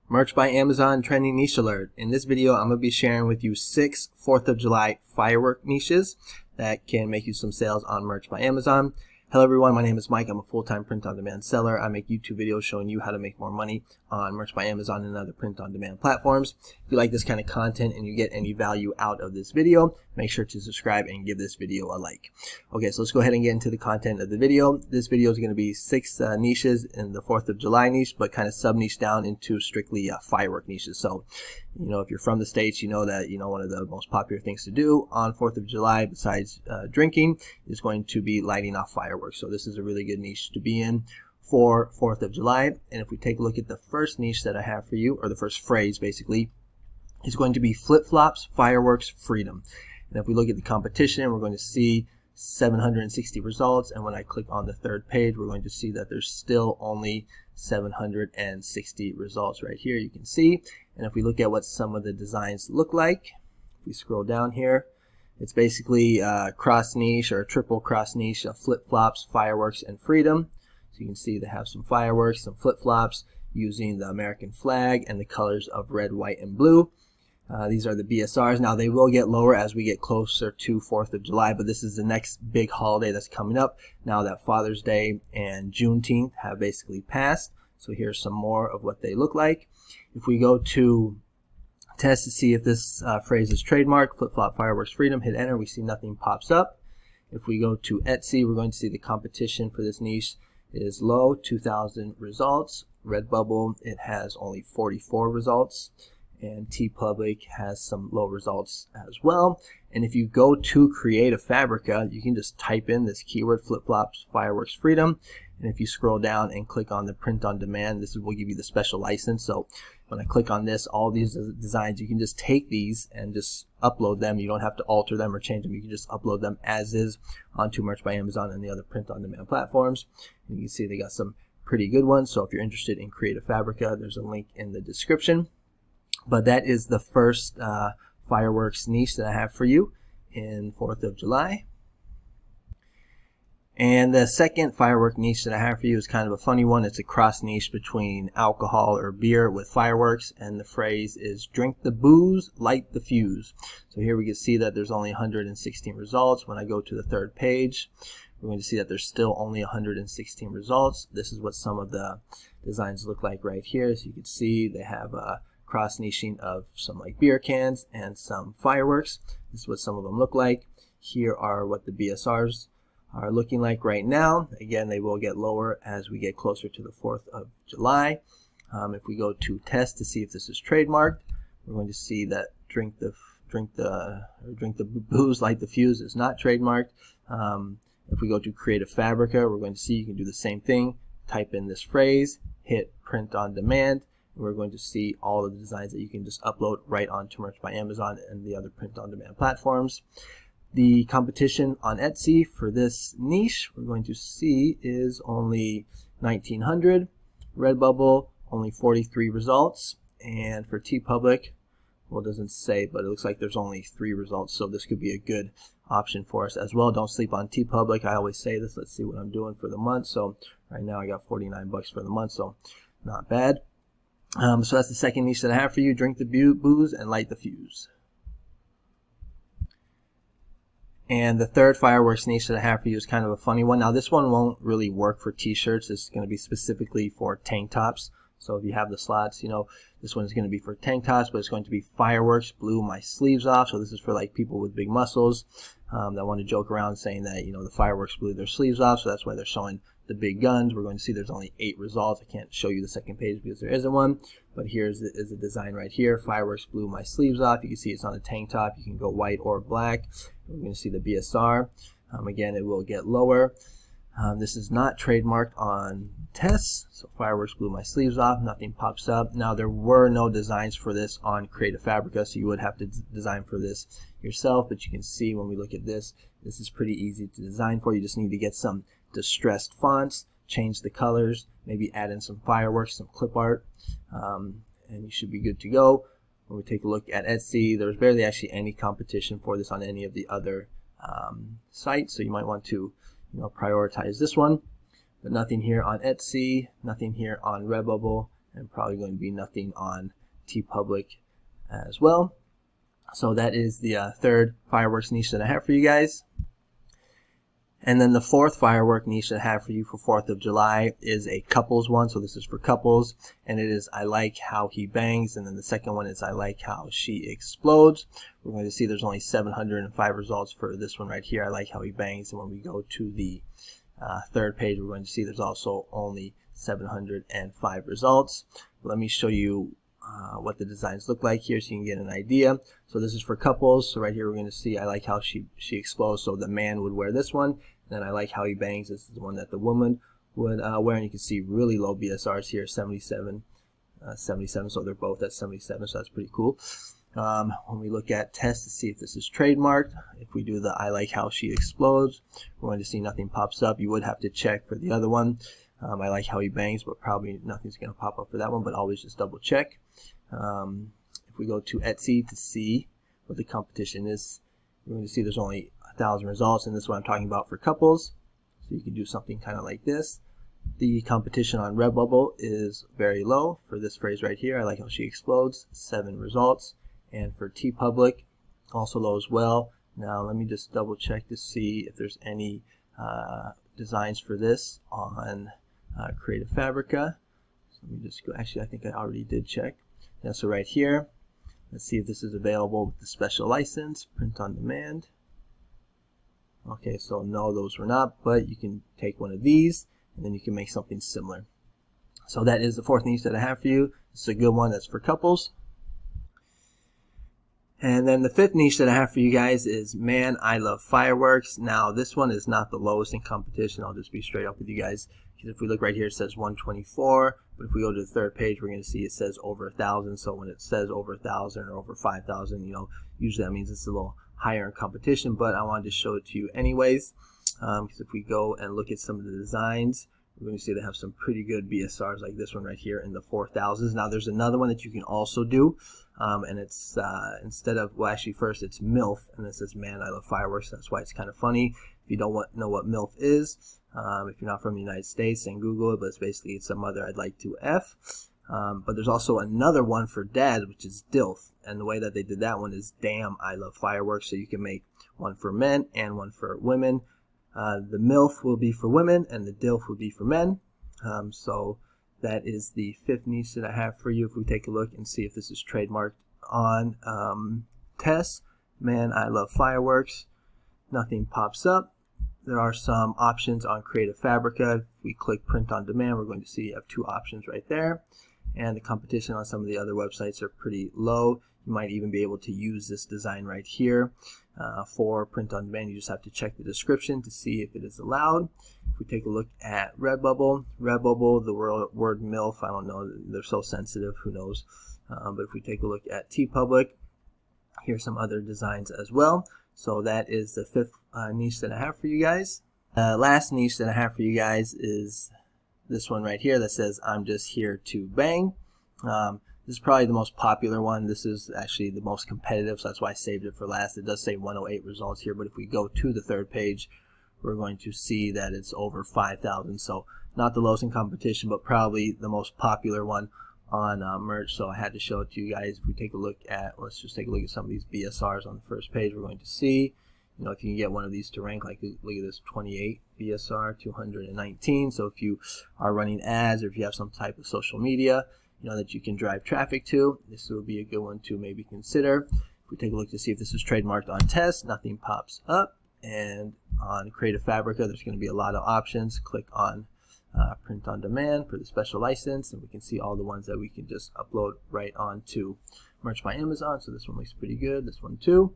Merch by Amazon trending niche alert. In this video, I'm going to be sharing with you 6 4th of July firework niches that can make you some sales on Merch by Amazon. Hello everyone, my name is Mike. I'm a full-time print-on-demand seller. I make YouTube videos showing you how to make more money on Merch by Amazon and other print-on-demand platforms. If you like this kind of content and you get any value out of this video, make sure to subscribe and give this video a like. Okay, so let's go ahead and get into the content of the video. This video is going to be 6 niches in the 4th of July niche, but kind of sub-niche down into strictly firework niches. So, if you're from the States, you know that, one of the most popular things to do on 4th of July besides drinking is going to be lighting off fireworks. So this is a really good niche to be in for 4th of July. And if we take a look at the first niche that I have for you, or the first phrase basically, is going to be flip-flops, fireworks, freedom. And if we look at the competition, we're going to see 760 results, and when I click on the third page, we're going to see that there's still only 760 results right here, you can see. And if we look at what some of the designs look like, if we scroll down here, it's basically cross niche or a triple cross niche of flip-flops, fireworks, and freedom. So you can see they have some fireworks, some flip-flops using the American flag and the colors of red, white, and blue. These are the BSRs. Now they will get lower as we get closer to 4th of July, but this is the next big holiday that's coming up now that Father's Day and Juneteenth have basically passed. So here's some more of what they look like. If we go to test to see if this phrase is trademarked, flip-flop, fireworks, freedom, hit enter, we see nothing pops up. If we go to Etsy, we're going to see the competition for this niche is low, 2,000 results. Redbubble, it has only 44 results. And TeePublic has some low results as well. And if you go to Create a Fabrica, you can just type in this keyword, flip-flops, fireworks, freedom. And if you scroll down and click on the print on demand, this will give you the special license. So when I click on this, all these designs, you can just take these and just upload them. You don't have to alter them or change them. You can just upload them as is onto Merch by Amazon and the other print on demand platforms. And you can see they got some pretty good ones. So if you're interested in Create a Fabrica, there's a link in the description. But that is the first fireworks niche that I have for you in 4th of July. And the second firework niche that I have for you is kind of a funny one. It's a cross niche between alcohol or beer with fireworks, and the phrase is drink the booze, light the fuse. So here we can see that there's only 116 results. When I go to the third page, we're going to see that there's still only 116 results. This is what some of the designs look like right here. So you can see they have a cross niching of some like beer cans and some fireworks. This is what some of them look like. Here are what the BSRs are looking like right now. Again, they will get lower as we get closer to the 4th of July. If we go to test to see if this is trademarked, we're going to see that drink the booze, light the fuse is not trademarked. If we go to Create a Fabrica, we're going to see you can do the same thing. Type in this phrase, hit print on demand. We're going to see all of the designs that you can just upload right onto Merch by Amazon and the other print-on-demand platforms. The competition on Etsy for this niche we're going to see is only 1,900. Redbubble, only 43 results. And for TeePublic, well, it doesn't say, but it looks like there's only 3 results. So this could be a good option for us as well. Don't sleep on TeePublic. I always say this. Let's see what I'm doing for the month. So right now I got 49 bucks for the month, so not bad. So that's the second niche that I have for you. Drink the booze and light the fuse. And the third fireworks niche that I have for you is kind of a funny one. Now this one won't really work for t-shirts. It's going to be specifically for tank tops. So if you have the slots, this one is going to be for tank tops, but it's going to be fireworks blew my sleeves off. So this is for like people with big muscles that want to joke around saying that, the fireworks blew their sleeves off. So that's why they're showing the big guns. We're going to see there's only 8 results. I can't show you the second page because there isn't one, but here's the design right here. Fireworks blew my sleeves off. You can see it's on a tank top. You can go white or black. We're going to see the BSR. Again, it will get lower. This is not trademarked on tests, so fireworks blew my sleeves off. Nothing pops up. Now there were no designs for this on Create a Fabrica, so you would have to design for this yourself, but you can see when we look at this is pretty easy to design for. You just need to get some distressed fonts, change the colors, maybe add in some fireworks, some clip art, and you should be good to go. When we take a look at Etsy, there's barely actually any competition for this on any of the other sites, so you might want to prioritize this one. But nothing here on Etsy, nothing here on Redbubble, and probably going to be nothing on TeePublic as well. So that is the third fireworks niche that I have for you guys. And then the fourth firework niche that I have for you for 4th of July is a couples one. So this is for couples, and it is I like how he bangs. And then the second one is I like how she explodes. We're going to see there's only 705 results for this one right here. I like how he bangs. And when we go to the third page, we're going to see there's also only 705 results. Let me show you what the designs look like here so you can get an idea. So this is for couples. So right here we're going to see I like how she explodes. So the man would wear this one. Then I like how he bangs. This is the one that the woman would wear. And you can see really low BSRs here, 77. So they're both at 77. So that's pretty cool. When we look at tests to see if this is trademarked, if we do the I like how she explodes, we're going to see nothing pops up. You would have to check for the other one. I like how he bangs, but probably nothing's going to pop up for that one, but always just double check. If we go to Etsy to see what the competition is, we're going to see there's only 1,000 results, and this is what I'm talking about for couples. So you can do something kind of like this. The competition on Redbubble is very low for this phrase right here. I like how she explodes, 7 results. And for TeePublic, also low as well. Now let me just double check to see if there's any designs for this on Creative Fabrica. So let me just go. Actually, I think I already did check. Yeah, so right here, let's see if this is available with the special license, print on demand. Okay, so no, those were not, but you can take one of these and then you can make something similar. So that is the fourth niche that I have for you. It's a good one that's for couples. And then the fifth niche that I have for you guys is Man, I Love Fireworks. Now this one is not the lowest in competition. I'll just be straight up with you guys. Because if we look right here, it says 124. But if we go to the third page, we're going to see it says over 1,000. So when it says over 1,000 or over 5,000, you know, usually that means it's a little higher in competition. But I wanted to show it to you anyways. Because if we go and look at some of the designs, we're going to see they have some pretty good BSRs like this one right here in the 4,000s. Now there's another one that you can also do. And it's instead of, well, actually first it's MILF, and it says Man, I Love Fireworks. That's why it's kind of funny. If you don't know what MILF is, if you're not from the United States, then Google it, but it's basically some other I'd like to F. But there's also another one for dads, which is DILF. And the way that they did that one is Damn, I Love Fireworks. So you can make one for men and one for women. The MILF will be for women, and the DILF will be for men. So that is the fifth niche that I have for you. If we take a look and see if this is trademarked on Tess, Man, I Love Fireworks, nothing pops up. There are some options on Creative Fabrica. If we click Print on Demand, we're going to see you have 2 options right there. And the competition on some of the other websites are pretty low. You might even be able to use this design right here for Print on Demand. You just have to check the description to see if it is allowed. If we take a look at Redbubble, the word MILF, I don't know, they're so sensitive, who knows. But if we take a look at TeePublic, here's some other designs as well. So that is the fifth niche that I have for you guys. Last niche that I have for you guys is this one right here that says I'm just here to bang. This is probably the most popular one. This is actually the most competitive, so that's why I saved it for last. It does say 108 results here, but if we go to the third page, we're going to see that it's over 5,000. So not the lowest in competition, but probably the most popular one on merch. So I had to show it to you guys. If we take a look at, let's just take a look at some of these BSRs on the first page, we're going to see, you know, if you can get one of these to rank, like look at this 28 BSR, 219. So if you are running ads, or if you have some type of social media, you know, that you can drive traffic to, this would be a good one to maybe consider. If we take a look to see if this is trademarked on Test, nothing pops up. And on Creative Fabrica, there's going to be a lot of options. Click on Print on Demand for the special license, and we can see all the ones that we can just upload right onto Merch by Amazon. So this one looks pretty good. This one too.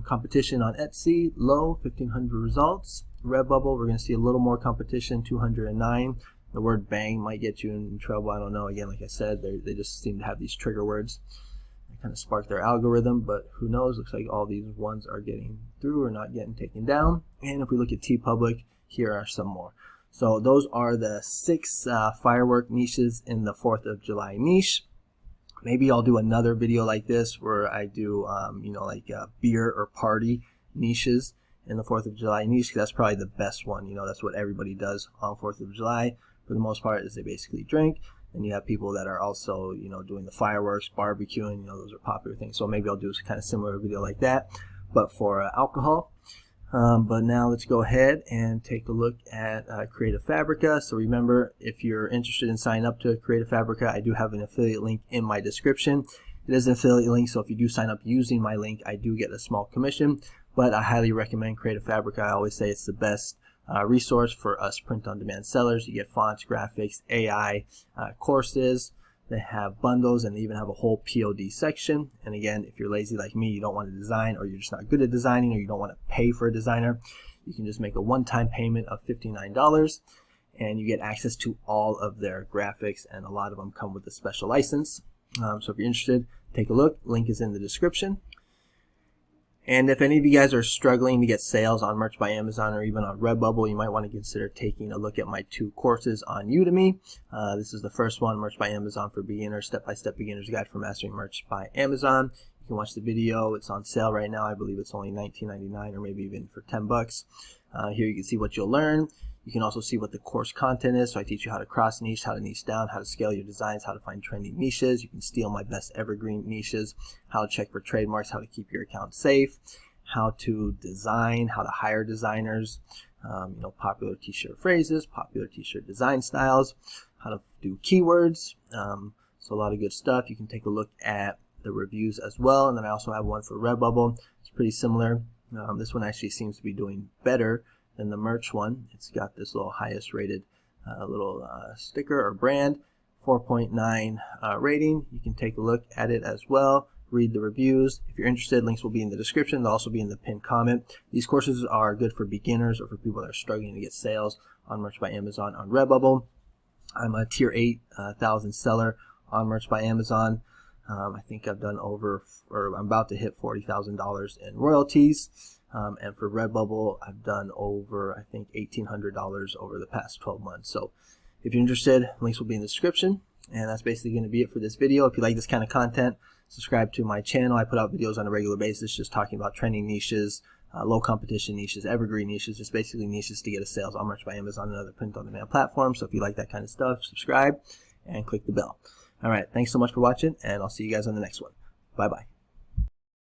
Competition on Etsy, low, 1,500 results. Redbubble, we're going to see a little more competition, 209. The word bang might get you in trouble. I don't know. Again, like I said, they just seem to have these trigger words. They kind of spark their algorithm, but who knows? Looks like all these ones are getting through or not getting taken down. And if we look at TeePublic, here are some more. So those are the 6 firework niches in the 4th of July niche. Maybe I'll do another video like this where I do, you know, like beer or party niches in the 4th of July niche, because that's probably the best one. You know, that's what everybody does on 4th of July for the most part, is they basically drink. And you have people that are also, doing the fireworks, barbecuing, those are popular things. So maybe I'll do a kind of similar video like that, but for alcohol. But now let's go ahead and take a look at Creative Fabrica. So remember, if you're interested in signing up to Creative Fabrica, I do have an affiliate link in my description. It is an affiliate link, so if you do sign up using my link, I do get a small commission, but I highly recommend Creative Fabrica. I always say it's the best resource for us print-on-demand sellers. You get fonts, graphics, AI, courses. They have bundles, and they even have a whole POD section. And again, if you're lazy like me, you don't want to design, or you're just not good at designing, or you don't want to pay for a designer, you can just make a one-time payment of $59, and you get access to all of their graphics, and a lot of them come with a special license. So if you're interested, take a look. Link is in the description. And if any of you guys are struggling to get sales on Merch by Amazon or even on Redbubble, you might want to consider taking a look at my 2 courses on Udemy. This is the first one, Merch by Amazon for Beginners, Step-by-Step Beginner's Guide for Mastering Merch by Amazon. You can watch the video. It's on sale right now. I believe it's only $19.99 or maybe even for $10. Here you can see what you'll learn. You can also see what the course content is. So I teach you how to cross niche, how to niche down, how to scale your designs, how to find trending niches. You can steal my best evergreen niches, how to check for trademarks, how to keep your account safe, how to design, how to hire designers, popular t-shirt phrases, popular t-shirt design styles, how to do keywords. So a lot of good stuff. You can take a look at the reviews as well. And then I also have one for Redbubble. It's pretty similar. This one actually seems to be doing better than the merch one. It's got this little highest rated little sticker or brand, 4.9 rating. You can take a look at it as well, read the reviews. If you're interested, links will be in the description. They'll also be in the pinned comment. These courses are good for beginners or for people that are struggling to get sales on Merch by Amazon on Redbubble. I'm a tier 8,000 seller on Merch by Amazon. I think I've done I'm about to hit $40,000 in royalties. And for Redbubble, I've done over, I think, $1,800 over the past 12 months. So if you're interested, links will be in the description. And that's basically going to be it for this video. If you like this kind of content, subscribe to my channel. I put out videos on a regular basis just talking about trending niches, low competition niches, evergreen niches, just basically niches to get a sales on Merch by Amazon and other print-on-demand platforms. So if you like that kind of stuff, subscribe and click the bell. All right, thanks so much for watching, and I'll see you guys on the next one. Bye-bye.